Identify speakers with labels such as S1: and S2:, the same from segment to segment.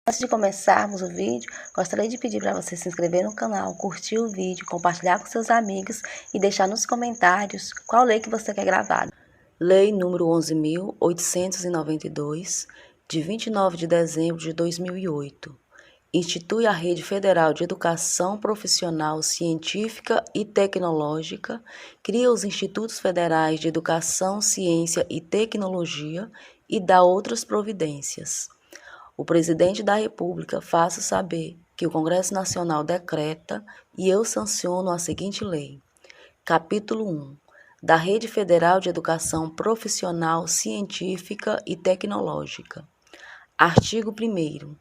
S1: Antes de começarmos o vídeo, gostaria de pedir para você se inscrever no canal, curtir o vídeo, compartilhar com seus amigos e deixar nos comentários qual lei que você quer gravada. Lei número 11.892, de 29 de dezembro de 2008. Institui a Rede Federal de Educação Profissional Científica e Tecnológica, cria os Institutos Federais de Educação, Ciência e Tecnologia e dá outras providências. O Presidente da República faça saber que o Congresso Nacional decreta e eu sanciono a seguinte lei. Capítulo 1. Da Rede Federal de Educação Profissional Científica e Tecnológica. Artigo 1º.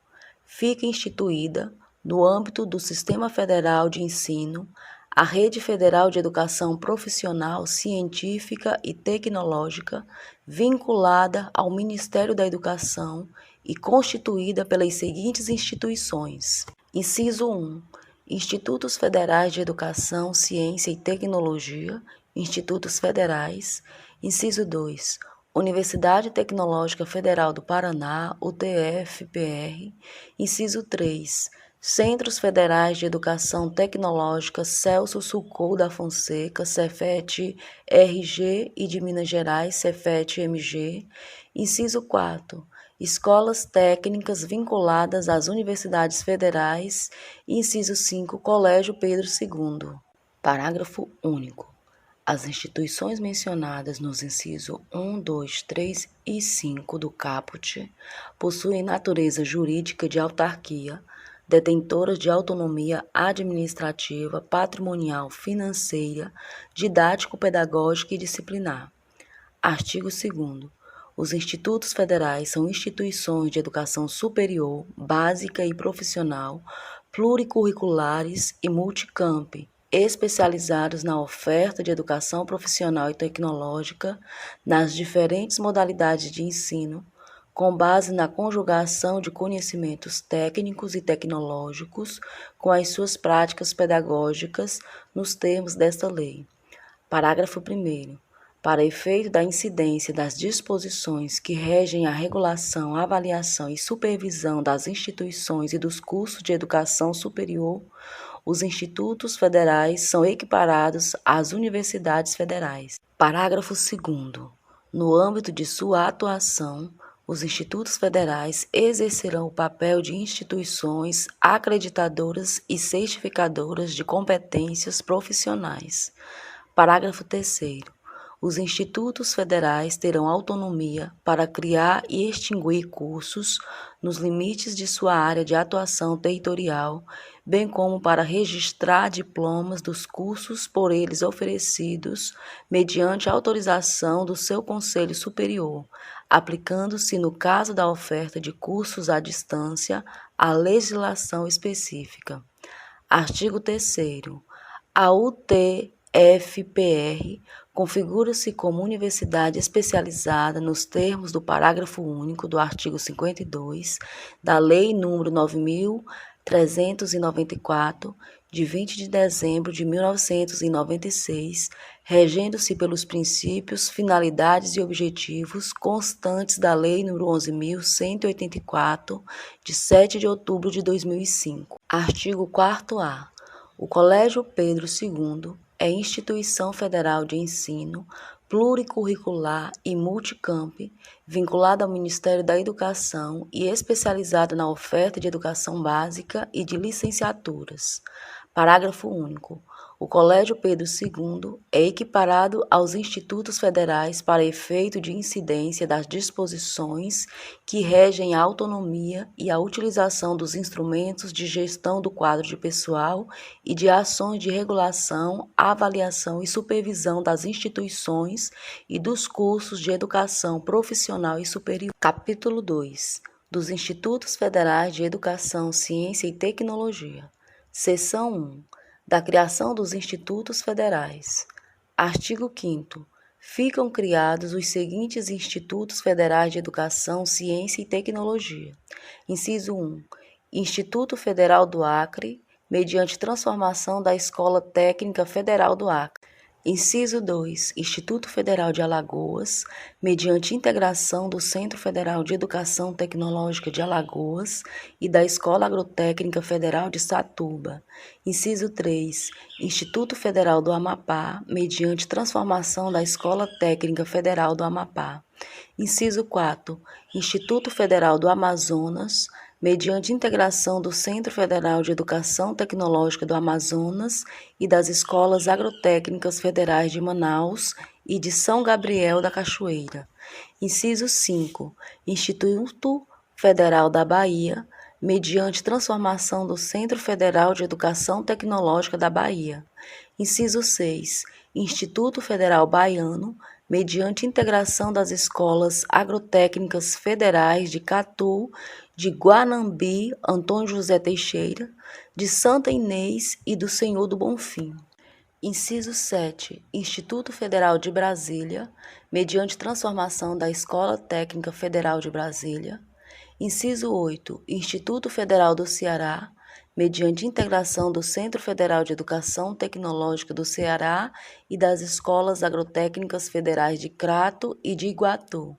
S1: Fica instituída, no âmbito do Sistema Federal de Ensino, a Rede Federal de Educação Profissional Científica e Tecnológica, vinculada ao Ministério da Educação e constituída pelas seguintes instituições. Inciso 1. Institutos Federais de Educação, Ciência e Tecnologia, Institutos Federais. Inciso 2. Universidade Tecnológica Federal do Paraná, UTF-PR. Inciso 3. Centros Federais de Educação Tecnológica Celso Socorro da Fonseca, Cefet-RG e de Minas Gerais, Cefet-MG. Inciso 4. Escolas técnicas vinculadas às universidades federais. Inciso 5. Colégio Pedro II. Parágrafo único. As instituições mencionadas nos incisos 1, 2, 3 e 5 do caput possuem natureza jurídica de autarquia, detentoras de autonomia administrativa, patrimonial, financeira, didático-pedagógica e disciplinar. Artigo 2º. Os institutos federais são instituições de educação superior, básica e profissional, pluricurriculares e multicamp, especializados na oferta de educação profissional e tecnológica nas diferentes modalidades de ensino, com base na conjugação de conhecimentos técnicos e tecnológicos com as suas práticas pedagógicas nos termos desta lei. Parágrafo 1º. Para efeito da incidência das disposições que regem a regulação, avaliação e supervisão das instituições e dos cursos de educação superior, os institutos federais são equiparados às universidades federais. Parágrafo 2º. No âmbito de sua atuação, os institutos federais exercerão o papel de instituições acreditadoras e certificadoras de competências profissionais. Parágrafo 3º. Os institutos federais terão autonomia para criar e extinguir cursos nos limites de sua área de atuação territorial, bem como para registrar diplomas dos cursos por eles oferecidos, mediante autorização do seu Conselho Superior, aplicando-se, no caso da oferta de cursos à distância, a legislação específica. Artigo 3º. A UTF-PR configura-se como universidade especializada nos termos do parágrafo único do artigo 52 da Lei nº 9.394, de 20 de dezembro de 1996, regendo-se pelos princípios, finalidades e objetivos constantes da Lei nº 11.184, de 7 de outubro de 2005. Artigo 4º-A. O Colégio Pedro II é instituição federal de ensino, pluricurricular e multicamp, vinculada ao Ministério da Educação e especializada na oferta de educação básica e de licenciaturas. Parágrafo único. O Colégio Pedro II é equiparado aos institutos federais para efeito de incidência das disposições que regem a autonomia e a utilização dos instrumentos de gestão do quadro de pessoal e de ações de regulação, avaliação e supervisão das instituições e dos cursos de educação profissional e superior. Capítulo 2. Dos Institutos Federais de Educação, Ciência e Tecnologia. Seção 1. Da criação dos Institutos Federais. Artigo 5º. Ficam criados os seguintes Institutos Federais de Educação, Ciência e Tecnologia. Inciso 1. Instituto Federal do Acre, mediante transformação da Escola Técnica Federal do Acre. Inciso 2. Instituto Federal de Alagoas, mediante integração do Centro Federal de Educação Tecnológica de Alagoas e da Escola Agrotécnica Federal de Satuba. Inciso 3. Instituto Federal do Amapá, mediante transformação da Escola Técnica Federal do Amapá. Inciso 4. Instituto Federal do Amazonas, mediante integração do Centro Federal de Educação Tecnológica do Amazonas e das Escolas Agrotécnicas Federais de Manaus e de São Gabriel da Cachoeira. Inciso 5. Instituto Federal da Bahia, mediante transformação do Centro Federal de Educação Tecnológica da Bahia. Inciso 6. Instituto Federal Baiano, mediante integração das escolas agrotécnicas federais de Catu, de Guanambi, Antônio José Teixeira, de Santa Inês e do Senhor do Bonfim. Inciso 7. Instituto Federal de Brasília, mediante transformação da Escola Técnica Federal de Brasília. Inciso 8. Instituto Federal do Ceará, mediante integração do Centro Federal de Educação Tecnológica do Ceará e das Escolas Agrotécnicas Federais de Crato e de Iguatu.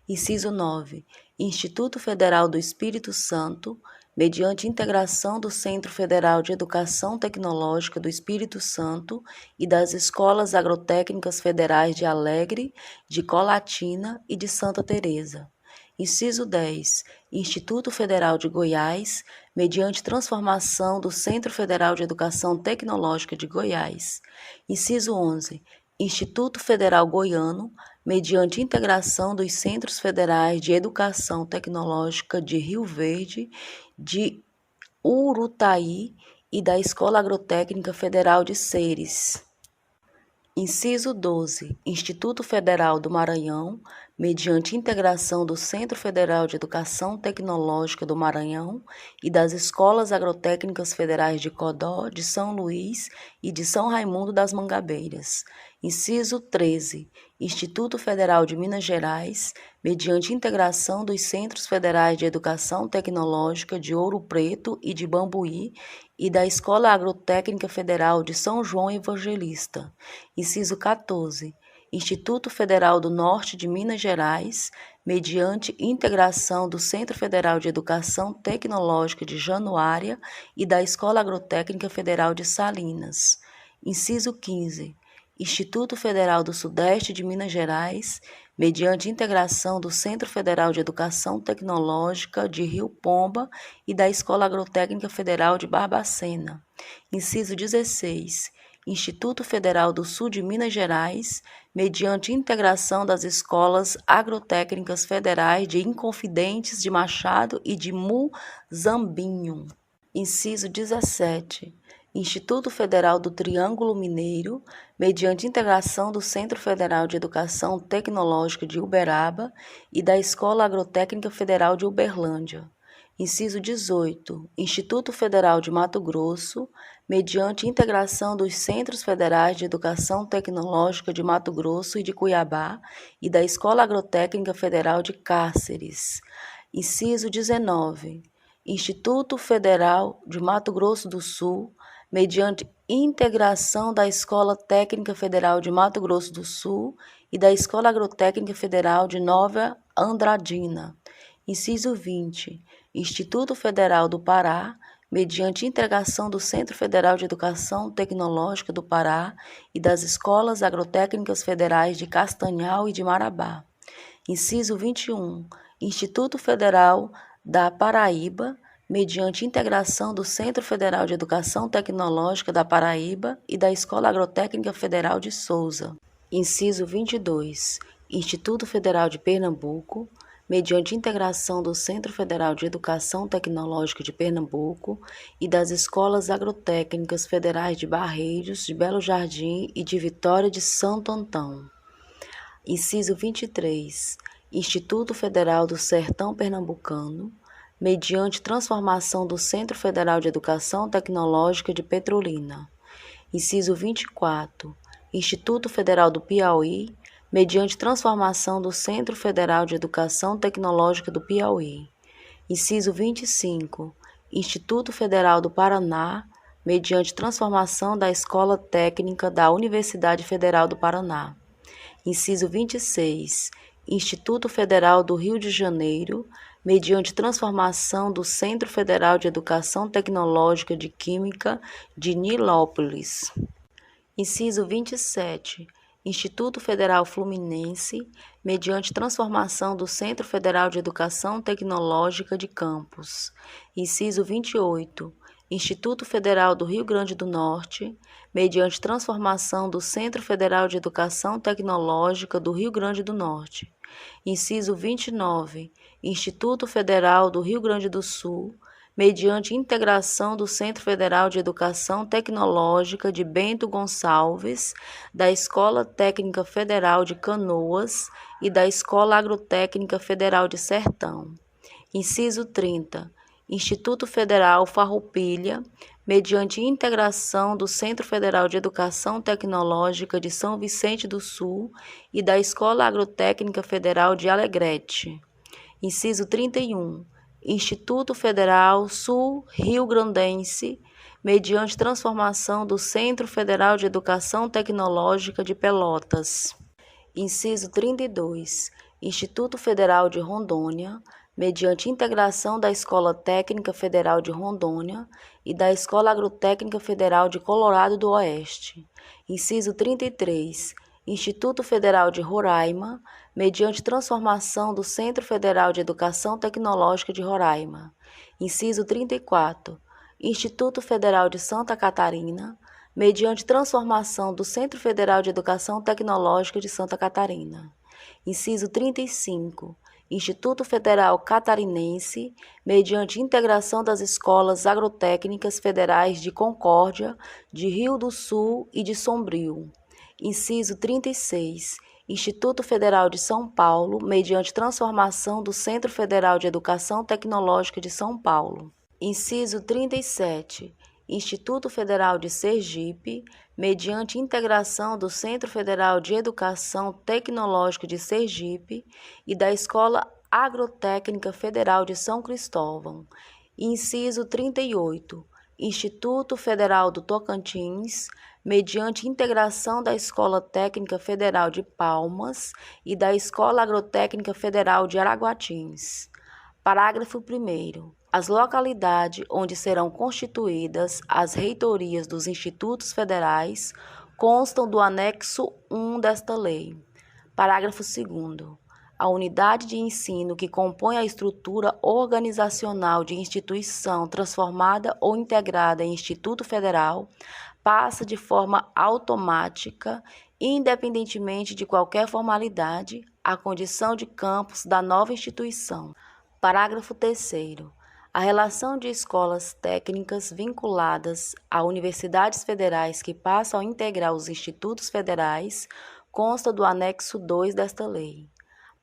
S1: Inciso 9. Instituto Federal do Espírito Santo, mediante integração do Centro Federal de Educação Tecnológica do Espírito Santo e das Escolas Agrotécnicas Federais de Alegre, de Colatina e de Santa Teresa. Inciso 10. Instituto Federal de Goiás, mediante transformação do Centro Federal de Educação Tecnológica de Goiás. Inciso 11. Instituto Federal Goiano, mediante integração dos Centros Federais de Educação Tecnológica de Rio Verde, de Urutaí e da Escola Agrotécnica Federal de Ceres. Inciso 12. Instituto Federal do Maranhão, mediante integração do Centro Federal de Educação Tecnológica do Maranhão e das Escolas Agrotécnicas Federais de Codó, de São Luís e de São Raimundo das Mangabeiras. Inciso 13. Instituto Federal de Minas Gerais, mediante integração dos Centros Federais de Educação Tecnológica de Ouro Preto e de Bambuí e da Escola Agrotécnica Federal de São João Evangelista. Inciso 14. Instituto Federal do Norte de Minas Gerais, mediante integração do Centro Federal de Educação Tecnológica de Januária e da Escola Agrotécnica Federal de Salinas. Inciso 15. Instituto Federal do Sudeste de Minas Gerais, mediante integração do Centro Federal de Educação Tecnológica de Rio Pomba e da Escola Agrotécnica Federal de Barbacena. Inciso 16. Instituto Federal do Sul de Minas Gerais, mediante integração das Escolas Agrotécnicas Federais de Inconfidentes de Machado e de Muzambinho. Inciso 17. Instituto Federal do Triângulo Mineiro, mediante integração do Centro Federal de Educação Tecnológica de Uberaba e da Escola Agrotécnica Federal de Uberlândia. Inciso 18. Instituto Federal de Mato Grosso, mediante integração dos Centros Federais de Educação Tecnológica de Mato Grosso e de Cuiabá e da Escola Agrotécnica Federal de Cáceres. Inciso 19. Instituto Federal de Mato Grosso do Sul, mediante integração da Escola Técnica Federal de Mato Grosso do Sul e da Escola Agrotécnica Federal de Nova Andradina. Inciso 20. Instituto Federal do Pará, mediante integração do Centro Federal de Educação Tecnológica do Pará e das Escolas Agrotécnicas Federais de Castanhal e de Marabá. Inciso 21. Instituto Federal da Paraíba, mediante integração do Centro Federal de Educação Tecnológica da Paraíba e da Escola Agrotécnica Federal de Souza. Inciso 22. Instituto Federal de Pernambuco, mediante integração do Centro Federal de Educação Tecnológica de Pernambuco e das Escolas Agrotécnicas Federais de Barreiros, de Belo Jardim e de Vitória de Santo Antão. Inciso 23. Instituto Federal do Sertão Pernambucano, mediante transformação do Centro Federal de Educação Tecnológica de Petrolina. Inciso 24. Instituto Federal do Piauí, mediante transformação do Centro Federal de Educação Tecnológica do Piauí. Inciso 25. Instituto Federal do Paraná, mediante transformação da Escola Técnica da Universidade Federal do Paraná. Inciso 26. Instituto Federal do Rio de Janeiro, mediante transformação do Centro Federal de Educação Tecnológica de Química de Nilópolis. Inciso 27. Instituto Federal Fluminense, mediante transformação do Centro Federal de Educação Tecnológica de Campos. Inciso 28. Instituto Federal do Rio Grande do Norte, mediante transformação do Centro Federal de Educação Tecnológica do Rio Grande do Norte. Inciso 29. Instituto Federal do Rio Grande do Sul, mediante integração do Centro Federal de Educação Tecnológica de Bento Gonçalves, da Escola Técnica Federal de Canoas e da Escola Agrotécnica Federal de Sertão. Inciso 30. Instituto Federal Farroupilha, mediante integração do Centro Federal de Educação Tecnológica de São Vicente do Sul e da Escola Agrotécnica Federal de Alegrete. Inciso 31. Instituto Federal Sul-Rio-Grandense, mediante transformação do Centro Federal de Educação Tecnológica de Pelotas. Inciso 32. Instituto Federal de Rondônia, mediante integração da Escola Técnica Federal de Rondônia e da Escola Agrotécnica Federal de Colorado do Oeste. Inciso 33. Instituto Federal de Roraima, mediante transformação do Centro Federal de Educação Tecnológica de Roraima. Inciso 34. Instituto Federal de Santa Catarina, mediante transformação do Centro Federal de Educação Tecnológica de Santa Catarina. Inciso 35. Instituto Federal Catarinense, mediante integração das escolas agrotécnicas federais de Concórdia, de Rio do Sul e de Sombrio. Inciso 36. Instituto Federal de São Paulo, mediante transformação do Centro Federal de Educação Tecnológica de São Paulo. Inciso 37. Instituto Federal de Sergipe, mediante integração do Centro Federal de Educação Tecnológica de Sergipe e da Escola Agrotécnica Federal de São Cristóvão. Inciso 38. Instituto Federal do Tocantins, mediante integração da Escola Técnica Federal de Palmas e da Escola Agrotécnica Federal de Araguatins. Parágrafo 1º. As localidades onde serão constituídas as reitorias dos institutos federais constam do anexo 1 desta lei. Parágrafo 2º. A unidade de ensino que compõe a estrutura organizacional de instituição transformada ou integrada em Instituto Federal passa de forma automática, independentemente de qualquer formalidade, à condição de campus da nova instituição. Parágrafo 3º. A relação de escolas técnicas vinculadas a universidades federais que passam a integrar os institutos federais consta do anexo 2 desta lei.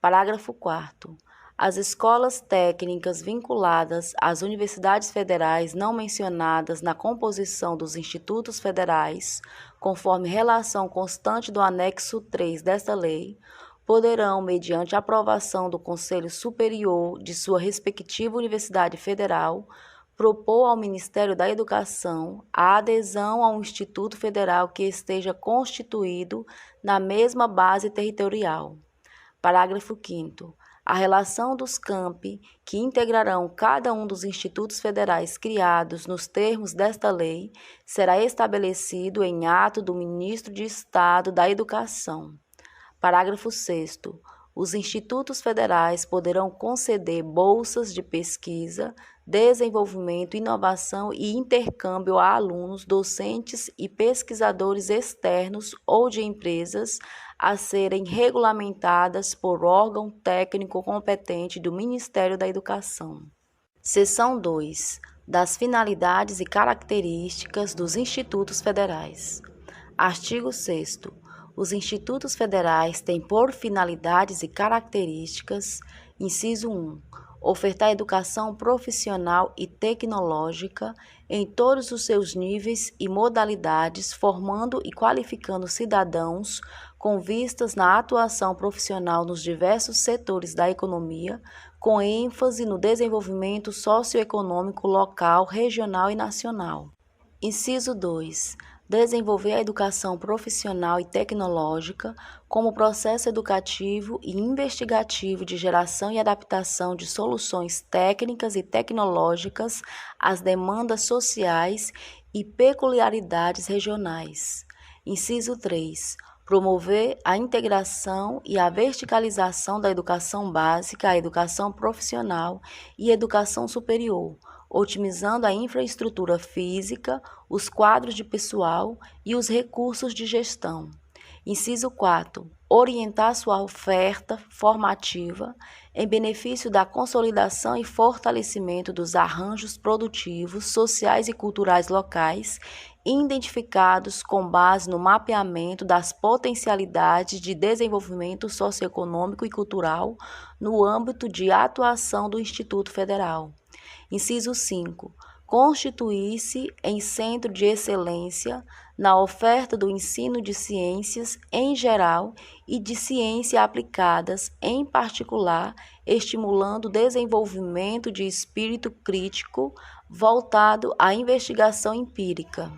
S1: Parágrafo 4º. As escolas técnicas vinculadas às universidades federais não mencionadas na composição dos institutos federais, conforme relação constante do anexo 3 desta lei, poderão, mediante aprovação do Conselho Superior de sua respectiva Universidade Federal, propor ao Ministério da Educação a adesão a um Instituto Federal que esteja constituído na mesma base territorial. Parágrafo 5º. A relação dos campi que integrarão cada um dos institutos federais criados nos termos desta lei será estabelecido em ato do Ministro de Estado da Educação. Parágrafo 6º. Os institutos federais poderão conceder bolsas de pesquisa, desenvolvimento, inovação e intercâmbio a alunos, docentes e pesquisadores externos ou de empresas a serem regulamentadas por órgão técnico competente do Ministério da Educação. Seção 2. Das finalidades e características dos institutos federais. Artigo 6º. Os institutos federais têm por finalidades e características, inciso 1, ofertar educação profissional e tecnológica em todos os seus níveis e modalidades, formando e qualificando cidadãos com vistas na atuação profissional nos diversos setores da economia, com ênfase no desenvolvimento socioeconômico local, regional e nacional. Inciso 2. Desenvolver a educação profissional e tecnológica como processo educativo e investigativo de geração e adaptação de soluções técnicas e tecnológicas às demandas sociais e peculiaridades regionais. Inciso 3. Promover a integração e a verticalização da educação básica, a educação profissional e educação superior, otimizando a infraestrutura física, os quadros de pessoal e os recursos de gestão. Inciso 4. Orientar sua oferta formativa em benefício da consolidação e fortalecimento dos arranjos produtivos, sociais e culturais locais, identificados com base no mapeamento das potencialidades de desenvolvimento socioeconômico e cultural no âmbito de atuação do Instituto Federal. Inciso 5. Constituir-se em centro de excelência na oferta do ensino de ciências em geral e de ciências aplicadas em particular, estimulando o desenvolvimento de espírito crítico voltado à investigação empírica.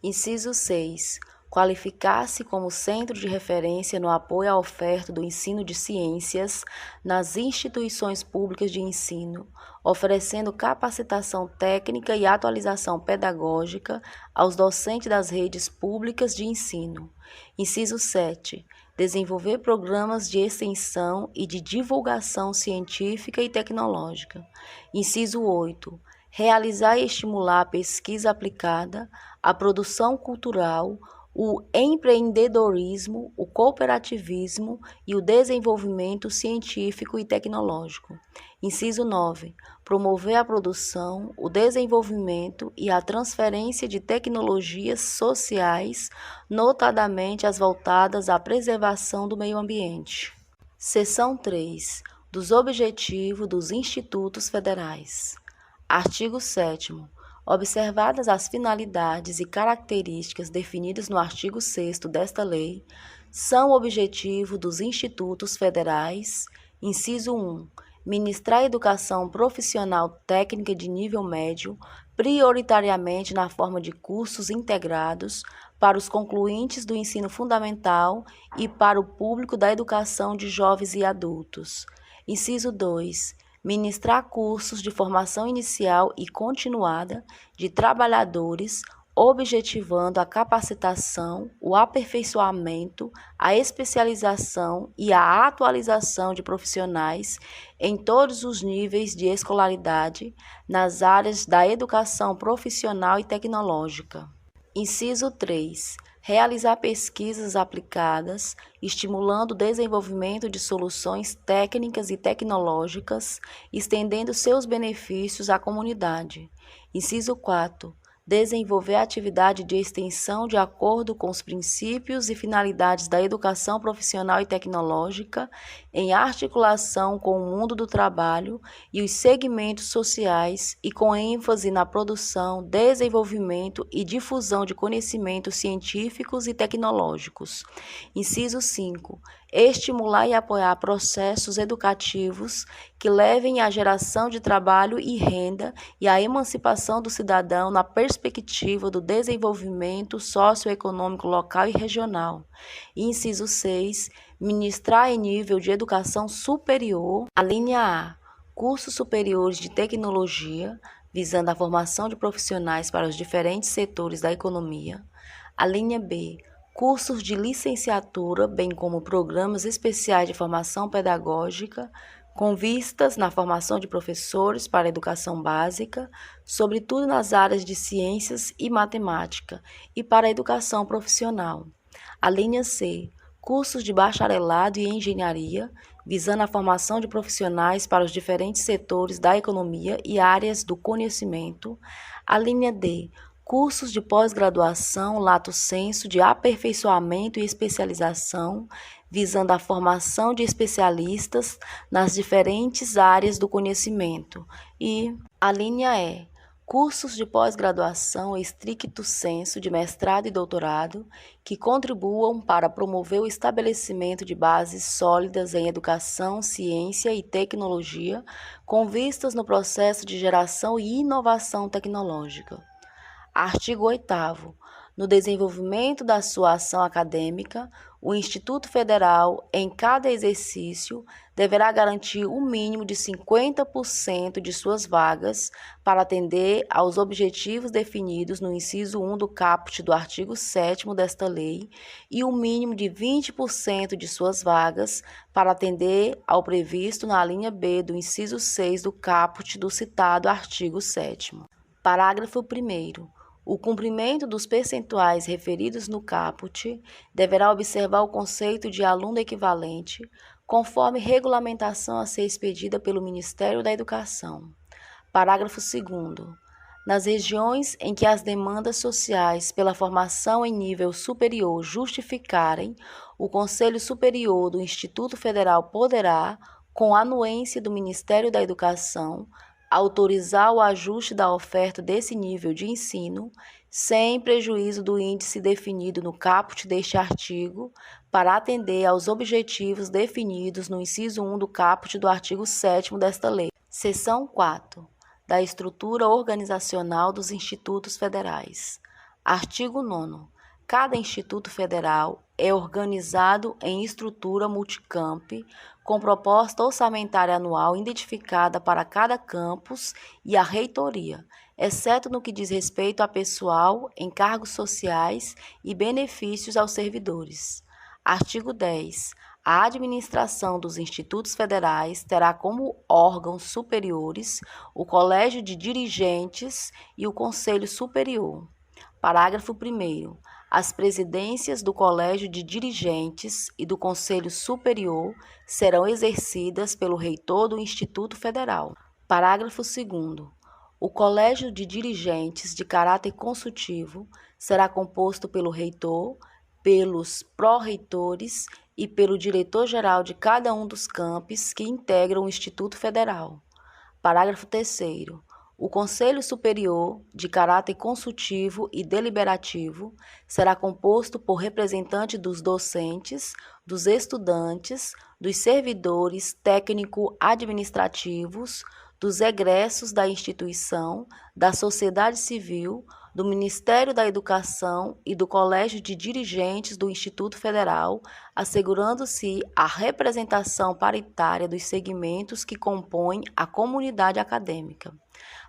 S1: Inciso 6. Qualificar-se como centro de referência no apoio à oferta do ensino de ciências nas instituições públicas de ensino, oferecendo capacitação técnica e atualização pedagógica aos docentes das redes públicas de ensino. Inciso 7. Desenvolver programas de extensão e de divulgação científica e tecnológica. Inciso 8. Realizar e estimular a pesquisa aplicada, a produção cultural, o empreendedorismo, o cooperativismo e o desenvolvimento científico e tecnológico. Inciso 9. Promover a produção, o desenvolvimento e a transferência de tecnologias sociais, notadamente as voltadas à preservação do meio ambiente. Seção 3. Dos objetivos dos institutos federais. Artigo 7º. Observadas as finalidades e características definidas no artigo 6º desta lei, são objetivo dos institutos federais, inciso 1, ministrar educação profissional técnica de nível médio, prioritariamente na forma de cursos integrados para os concluintes do ensino fundamental e para o público da educação de jovens e adultos. Inciso 2, ministrar cursos de formação inicial e continuada de trabalhadores, objetivando a capacitação, o aperfeiçoamento, a especialização e a atualização de profissionais em todos os níveis de escolaridade nas áreas da educação profissional e tecnológica. Inciso 3. Realizar pesquisas aplicadas, estimulando o desenvolvimento de soluções técnicas e tecnológicas, estendendo seus benefícios à comunidade. Inciso 4. Desenvolver atividade de extensão de acordo com os princípios e finalidades da educação profissional e tecnológica, em articulação com o mundo do trabalho e os segmentos sociais e com ênfase na produção, desenvolvimento e difusão de conhecimentos científicos e tecnológicos. Inciso 5. Estimular e apoiar processos educativos que levem à geração de trabalho e renda e à emancipação do cidadão na perspectiva do desenvolvimento socioeconômico local e regional. Inciso 6. Ministrar em nível de educação superior, a linha A, cursos superiores de tecnologia, visando a formação de profissionais para os diferentes setores da economia. A linha B, cursos de licenciatura, bem como programas especiais de formação pedagógica, com vistas na formação de professores para a educação básica, sobretudo nas áreas de ciências e matemática, e para a educação profissional. A linha C, cursos de bacharelado e engenharia, visando a formação de profissionais para os diferentes setores da economia e áreas do conhecimento. A linha D, cursos de pós-graduação, lato sensu, de aperfeiçoamento e especialização, visando a formação de especialistas nas diferentes áreas do conhecimento. E a linha E, cursos de pós-graduação stricto sensu, de mestrado e doutorado, que contribuam para promover o estabelecimento de bases sólidas em educação, ciência e tecnologia, com vistas no processo de geração e inovação tecnológica. Artigo 8º. No desenvolvimento da sua ação acadêmica, o Instituto Federal, em cada exercício, deverá garantir o mínimo de 50% de suas vagas para atender aos objetivos definidos no inciso 1 do caput do artigo 7º desta lei e o mínimo de 20% de suas vagas para atender ao previsto na linha B do inciso 6 do caput do citado artigo 7º. Parágrafo 1º. O cumprimento dos percentuais referidos no caput deverá observar o conceito de aluno equivalente, conforme regulamentação a ser expedida pelo Ministério da Educação. Parágrafo 2º. Nas regiões em que as demandas sociais pela formação em nível superior justificarem, o Conselho Superior do Instituto Federal poderá, com anuência do Ministério da Educação, autorizar o ajuste da oferta desse nível de ensino, sem prejuízo do índice definido no caput deste artigo, para atender aos objetivos definidos no inciso 1 do caput do artigo 7º desta lei. Seção 4. Da estrutura organizacional dos institutos federais. Artigo 9º. Cada instituto federal é organizado em estrutura multicamp, com proposta orçamentária anual identificada para cada campus e a reitoria, exceto no que diz respeito a pessoal, encargos sociais e benefícios aos servidores. Artigo 10. A administração dos institutos federais terá como órgãos superiores o Colégio de Dirigentes e o Conselho Superior. Parágrafo 1º. As presidências do Colégio de Dirigentes e do Conselho Superior serão exercidas pelo reitor do Instituto Federal. Parágrafo 2º. O Colégio de Dirigentes de caráter consultivo será composto pelo reitor, pelos pró-reitores e pelo diretor-geral de cada um dos campos que integram o Instituto Federal. Parágrafo 3º. O Conselho Superior, de caráter consultivo e deliberativo, será composto por representantes dos docentes, dos estudantes, dos servidores técnico-administrativos, dos egressos da instituição, da sociedade civil, do Ministério da Educação e do Colégio de Dirigentes do Instituto Federal, assegurando-se a representação paritária dos segmentos que compõem a comunidade acadêmica.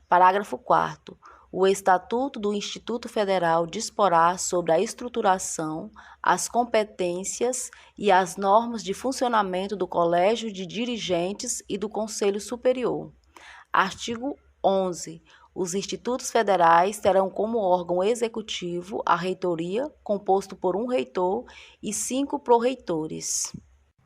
S1: Parágrafo 4º. O Estatuto do Instituto Federal disporá sobre a estruturação, as competências e as normas de funcionamento do Colégio de Dirigentes e do Conselho Superior. Artigo 11. Os institutos federais terão como órgão executivo a reitoria, composto por um reitor e 5 pró-reitores.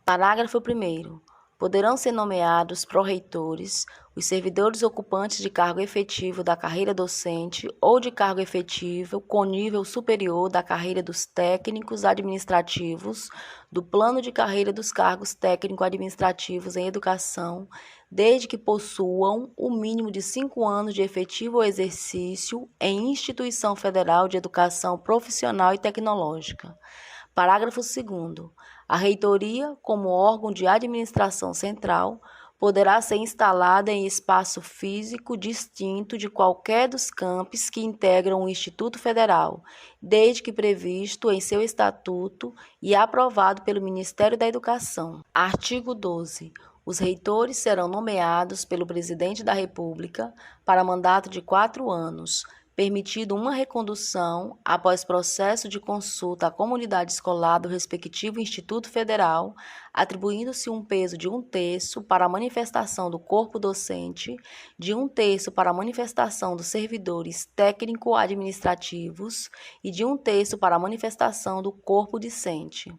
S1: Parágrafo 1º. Poderão ser nomeados pró-reitores os servidores ocupantes de cargo efetivo da carreira docente ou de cargo efetivo com nível superior da carreira dos técnicos administrativos do plano de carreira dos cargos técnico-administrativos em educação, desde que possuam o mínimo de 5 anos de efetivo exercício em instituição federal de educação profissional e tecnológica. Parágrafo 2º. A reitoria, como órgão de administração central, poderá ser instalada em espaço físico distinto de qualquer dos campos que integram o Instituto Federal, desde que previsto em seu estatuto e aprovado pelo Ministério da Educação. Artigo 12. Os reitores serão nomeados pelo Presidente da República para mandato de 4 anos, permitido uma recondução após processo de consulta à comunidade escolar do respectivo Instituto Federal, atribuindo-se um peso de 1/3 para a manifestação do corpo docente, de 1/3 para a manifestação dos servidores técnico-administrativos e de 1/3 para a manifestação do corpo discente.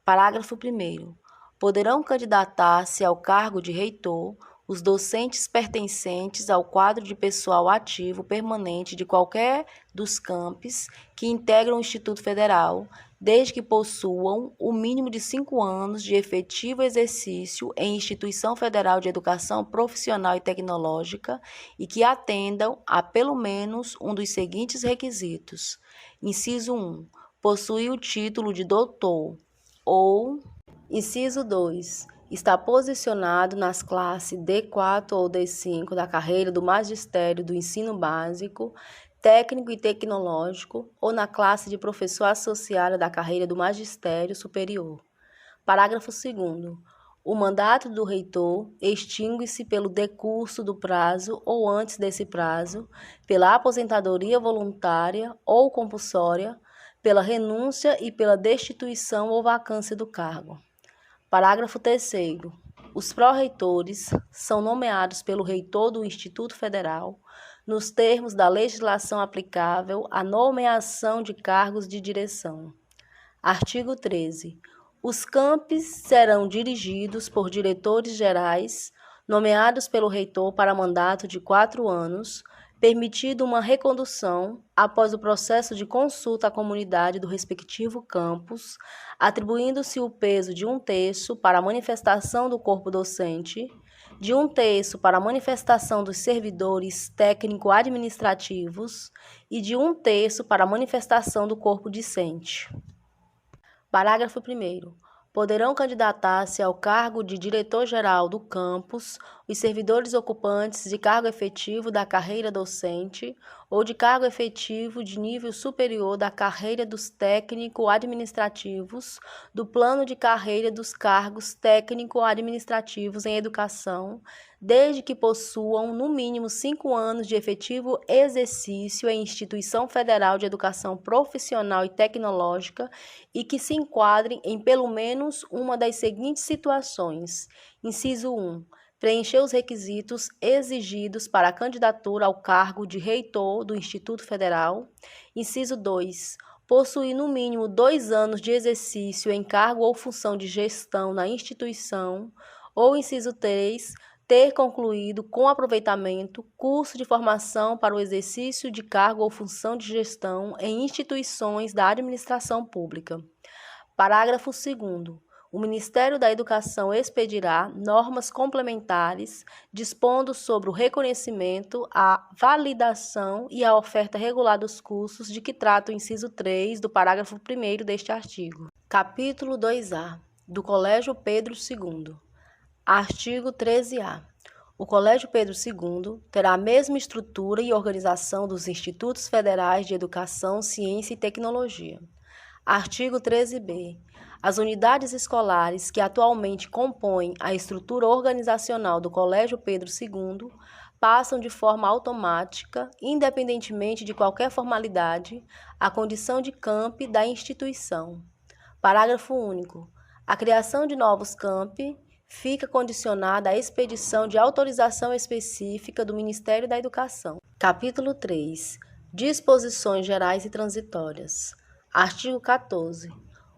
S1: Parágrafo 1º. Poderão candidatar-se ao cargo de reitor os docentes pertencentes ao quadro de pessoal ativo permanente de qualquer dos campos que integram o Instituto Federal, desde que possuam o mínimo de 5 anos de efetivo exercício em instituição federal de educação profissional e tecnológica e que atendam a pelo menos um dos seguintes requisitos. Inciso 1. Possuir o título de doutor ou... Inciso 2. está posicionado nas classes D4 ou D5 da carreira do magistério do ensino básico, técnico e tecnológico ou na classe de professor associado da carreira do magistério superior. Parágrafo 2º. O mandato do reitor extingue-se pelo decurso do prazo ou antes desse prazo, pela aposentadoria voluntária ou compulsória, pela renúncia e pela destituição ou vacância do cargo. Parágrafo 3º. Os pró-reitores são nomeados pelo reitor do Instituto Federal, nos termos da legislação aplicável à nomeação de cargos de direção. Artigo 13. Os campos serão dirigidos por diretores gerais, nomeados pelo reitor para mandato de 4 anos, permitido uma recondução após o processo de consulta à comunidade do respectivo campus, atribuindo-se o peso de 1/3 para a manifestação do corpo docente, de 1/3 para a manifestação dos servidores técnico-administrativos e de 1/3 para a manifestação do corpo discente. Parágrafo 1º. Poderão candidatar-se ao cargo de diretor-geral do campus os servidores ocupantes de cargo efetivo da carreira docente ou de cargo efetivo de nível superior da carreira dos técnico-administrativos do plano de carreira dos cargos técnico-administrativos em educação, desde que possuam no mínimo 5 anos de efetivo exercício em instituição federal de educação profissional e tecnológica e que se enquadrem em pelo menos uma das seguintes situações. Inciso 1. Preencher os requisitos exigidos para a candidatura ao cargo de reitor do Instituto Federal. Inciso 2. Possuir no mínimo 2 anos de exercício em cargo ou função de gestão na instituição. Ou inciso 3. Ter concluído com aproveitamento curso de formação para o exercício de cargo ou função de gestão em instituições da administração pública. Parágrafo 2º. O Ministério da Educação expedirá normas complementares dispondo sobre o reconhecimento, a validação e a oferta regular dos cursos de que trata o inciso 3 do parágrafo 1º deste artigo. Capítulo 2A. Do Colégio Pedro II. Artigo 13A. O Colégio Pedro II terá a mesma estrutura e organização dos Institutos Federais de Educação, Ciência e Tecnologia. Artigo 13b. As unidades escolares que atualmente compõem a estrutura organizacional do Colégio Pedro II passam de forma automática, independentemente de qualquer formalidade, à condição de campi da instituição. Parágrafo único. A criação de novos campi fica condicionada à expedição de autorização específica do Ministério da Educação. Capítulo 3. Disposições gerais e transitórias. Artigo 14.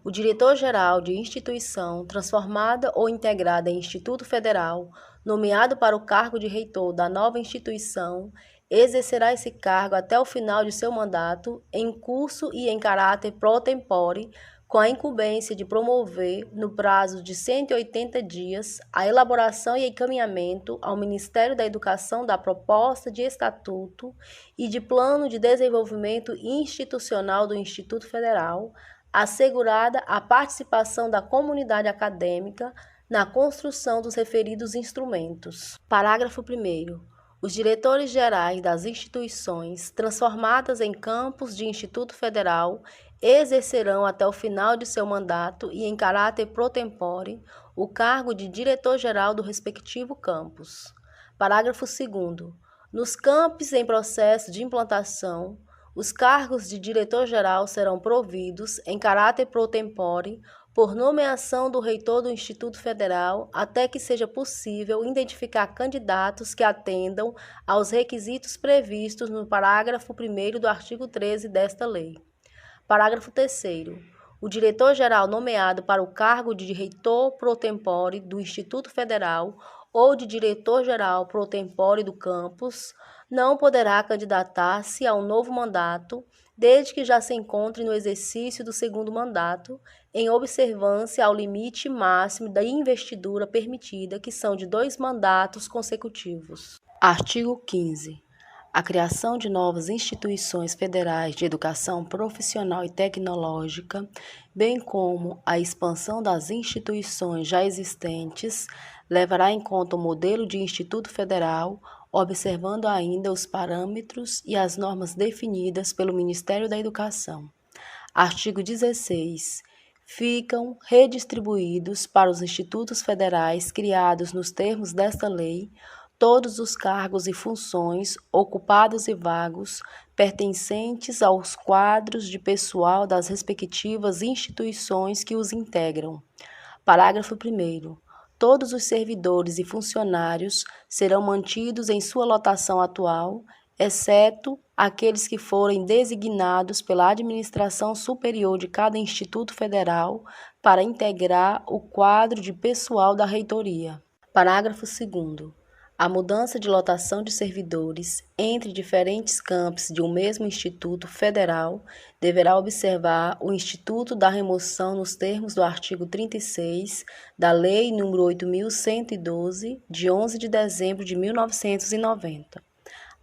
S1: O diretor-geral de instituição transformada ou integrada em Instituto Federal, nomeado para o cargo de reitor da nova instituição, exercerá esse cargo até o final de seu mandato, em curso e em caráter pro tempore, com a incumbência de promover, no prazo de 180 dias, a elaboração e encaminhamento ao Ministério da Educação da proposta de estatuto e de plano de desenvolvimento institucional do Instituto Federal, assegurada a participação da comunidade acadêmica na construção dos referidos instrumentos. Parágrafo 1º. Os diretores gerais das instituições transformadas em campos de Instituto Federal exercerão até o final de seu mandato e em caráter pro tempore o cargo de diretor-geral do respectivo campus. Parágrafo 2º. Nos campos em processo de implantação, os cargos de diretor-geral serão providos, em caráter pro tempore, por nomeação do reitor do Instituto Federal, até que seja possível identificar candidatos que atendam aos requisitos previstos no parágrafo 1º do artigo 13 desta lei. Parágrafo 3º. O diretor-geral nomeado para o cargo de reitor pro tempore do Instituto Federal ou de diretor-geral pro tempore do campus não poderá candidatar-se a um novo mandato, desde que já se encontre no exercício do segundo mandato, em observância ao limite máximo da investidura permitida, que são de 2 mandatos consecutivos. Artigo 15. a criação de novas instituições federais de educação profissional e tecnológica, bem como a expansão das instituições já existentes, levará em conta o modelo de Instituto Federal, observando ainda os parâmetros e as normas definidas pelo Ministério da Educação. Artigo 16. Ficam redistribuídos para os institutos federais criados nos termos desta lei todos os cargos e funções ocupados e vagos pertencentes aos quadros de pessoal das respectivas instituições que os integram. Parágrafo 1º. Todos os servidores e funcionários serão mantidos em sua lotação atual, exceto aqueles que forem designados pela administração superior de cada Instituto Federal para integrar o quadro de pessoal da reitoria. Parágrafo 2º. A mudança de lotação de servidores entre diferentes campos de um mesmo Instituto Federal deverá observar o Instituto da Remoção nos termos do artigo 36 da Lei nº 8.112, de 11 de dezembro de 1990.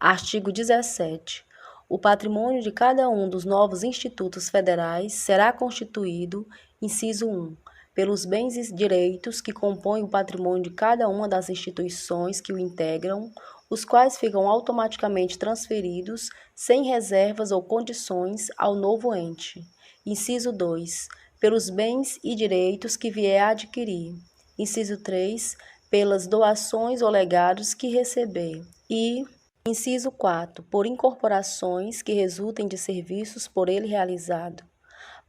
S1: Artigo 17. O patrimônio de cada um dos novos institutos federais será constituído, inciso 1, pelos bens e direitos que compõem o patrimônio de cada uma das instituições que o integram, os quais ficam automaticamente transferidos, sem reservas ou condições, ao novo ente. Inciso 2, pelos bens e direitos que vier a adquirir. Inciso 3, pelas doações ou legados que receber. E inciso 4, por incorporações que resultem de serviços por ele realizado.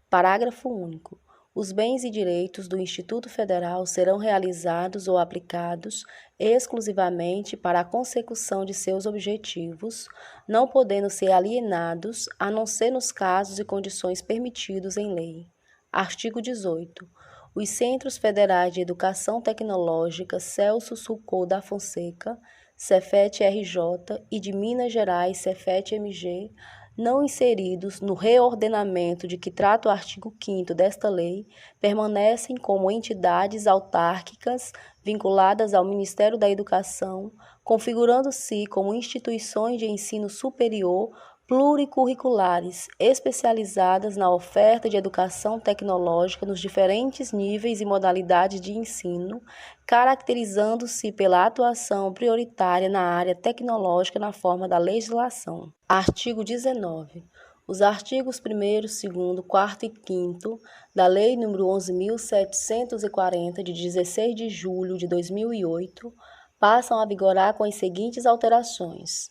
S1: Parágrafo único. Os bens e direitos do Instituto Federal serão realizados ou aplicados exclusivamente para a consecução de seus objetivos, não podendo ser alienados, a não ser nos casos e condições permitidos em lei. Artigo 18. Os Centros Federais de Educação Tecnológica Celso Sulcou da Fonseca, Cefet-RJ, e de Minas Gerais, Cefet-MG, não inseridos no reordenamento de que trata o artigo 5º desta lei, permanecem como entidades autárquicas vinculadas ao Ministério da Educação, configurando-se como instituições de ensino superior pluricurriculares, especializadas na oferta de educação tecnológica nos diferentes níveis e modalidades de ensino, caracterizando-se pela atuação prioritária na área tecnológica na forma da legislação. Artigo 19. Os artigos 1º, 2º, 4º e 5º da Lei nº 11.740, de 16 de julho de 2008, passam a vigorar com as seguintes alterações.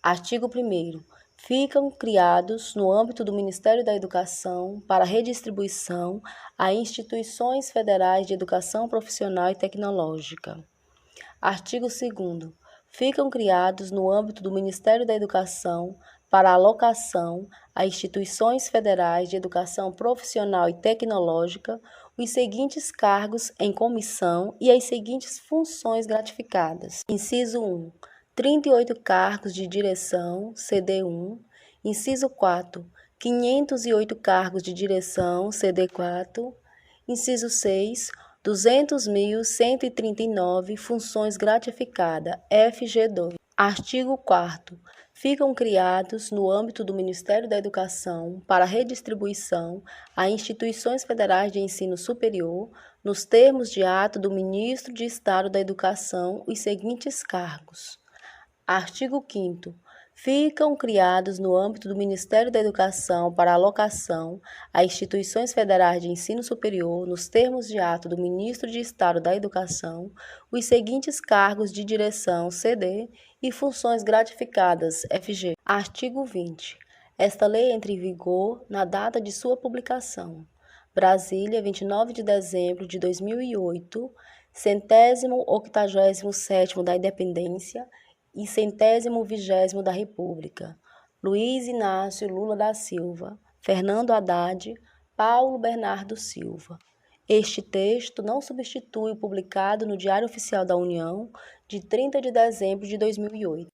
S1: Artigo 1º. Ficam criados, no âmbito do Ministério da Educação, para redistribuição a instituições federais de educação profissional e tecnológica. Artigo 2º. Ficam criados, no âmbito do Ministério da Educação, para alocação a instituições federais de educação profissional e tecnológica, os seguintes cargos em comissão e as seguintes funções gratificadas. Inciso 1. 38 cargos de direção, CD1. Inciso 4. 508 cargos de direção, CD4. Inciso 6. 200.139 funções gratificadas, FG2. Artigo 4º. Ficam criados, no âmbito do Ministério da Educação, para redistribuição a instituições federais de ensino superior, nos termos de ato do Ministro de Estado da Educação, os seguintes cargos. Artigo 5º. Ficam criados, no âmbito do Ministério da Educação, para alocação a instituições federais de ensino superior, nos termos de ato do Ministro de Estado da Educação, os seguintes cargos de direção, CD, e funções gratificadas, FG. Artigo 20. Esta lei entra em vigor na data de sua publicação. Brasília, 29 de dezembro de 2008, 187º da Independência e 120º da República. Luiz Inácio Lula da Silva, Fernando Haddad, Paulo Bernardo Silva. Este texto não substitui o publicado no Diário Oficial da União, de 30 de dezembro de 2008.